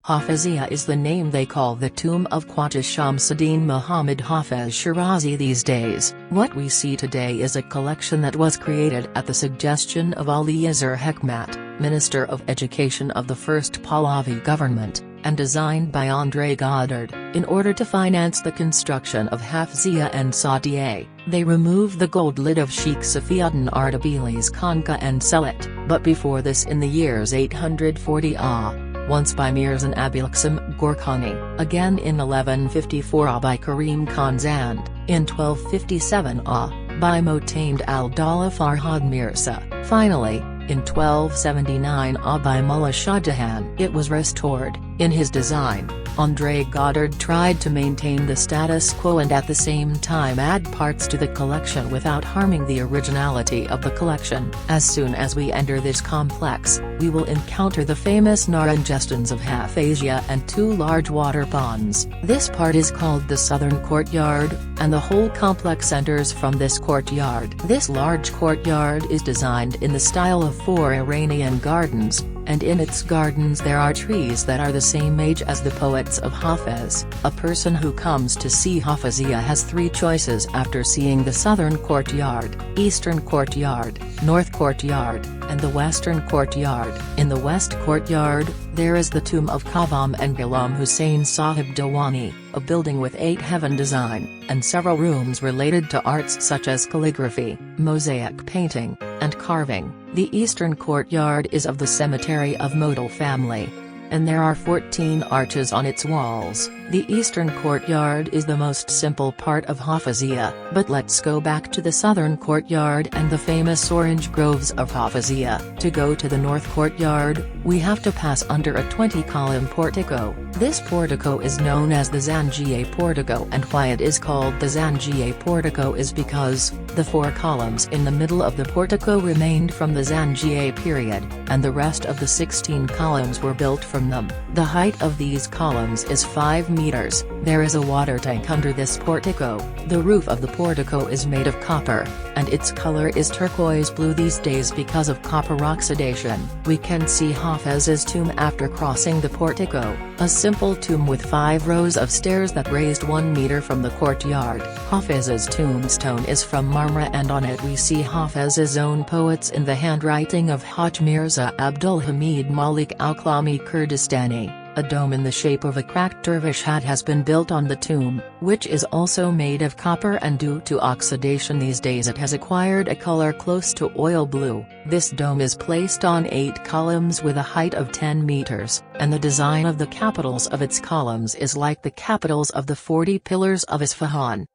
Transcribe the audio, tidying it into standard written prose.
Hafezia is the name they call the tomb of Khwaja Shamsuddin Muhammad Hafez Shirazi these days. What we see today is a collection that was created at the suggestion of Ali Yazir Hekmat, Minister of Education of the first Pahlavi government, and designed by André Goddard. In order to finance the construction of Hafezia and Saadiye, they removed the gold lid of Sheikh Safiuddin Ardabili's Khanqa and sell it. But before this, in the years 840 once by Mirzan Abilqasim Gorkhani, again in 1154 by Karim Khan Zand, in 1257 by Motamed al-Dawla Farhad Mirza, finally, in 1279 by Mullah Shah Jahan. It was restored. In his design, André Goddard tried to maintain the status quo and at the same time add parts to the collection without harming the originality of the collection. As soon as we enter this complex, we will encounter the famous Naranjestans of Hafezia and two large water ponds. This part is called the Southern Courtyard, and the whole complex enters from this courtyard. This large courtyard is designed in the style of 4 Iranian gardens, and in its gardens there are trees that are the same age as the poets of Hafez. A person who comes to see Hafezia has 3 choices after seeing the southern courtyard, eastern courtyard, north courtyard, and the western courtyard. In the west courtyard, there is the tomb of Qavam and Ghulam Hussain Sahib Dawani, a building with 8 heaven design, and several rooms related to arts such as calligraphy, mosaic painting, and carving. The eastern courtyard is of the cemetery of Modal family, and there are 14 arches on its walls. The eastern courtyard is the most simple part of Hafezia, but let's go back to the southern courtyard and the famous orange groves of Hafezia. To go to the north courtyard, we have to pass under a 20-column portico. This portico is known as the Zangier portico, and why it is called the Zangier portico is because the 4 columns in the middle of the portico remained from the Zangier period, and the rest of the 16 columns were built from them. The height of these columns is 5 meters. There is a water tank under this portico. The roof of the portico is made of copper, and its color is turquoise blue these days because of copper oxidation. We can see Hafez's tomb after crossing the portico, a simple tomb with 5 rows of stairs that raised 1 meter from the courtyard. Hafez's tombstone is from marmara, and on it we see Hafez's own poets in the handwriting of Haj Mirza Abdul Hamid Malik Al-Klami Kurdistani. A dome in the shape of a cracked dervish hat has been built on the tomb, which is also made of copper, and due to oxidation these days it has acquired a color close to oil blue. This dome is placed on 8 columns with a height of 10 meters, and the design of the capitals of its columns is like the capitals of the 40 pillars of Isfahan.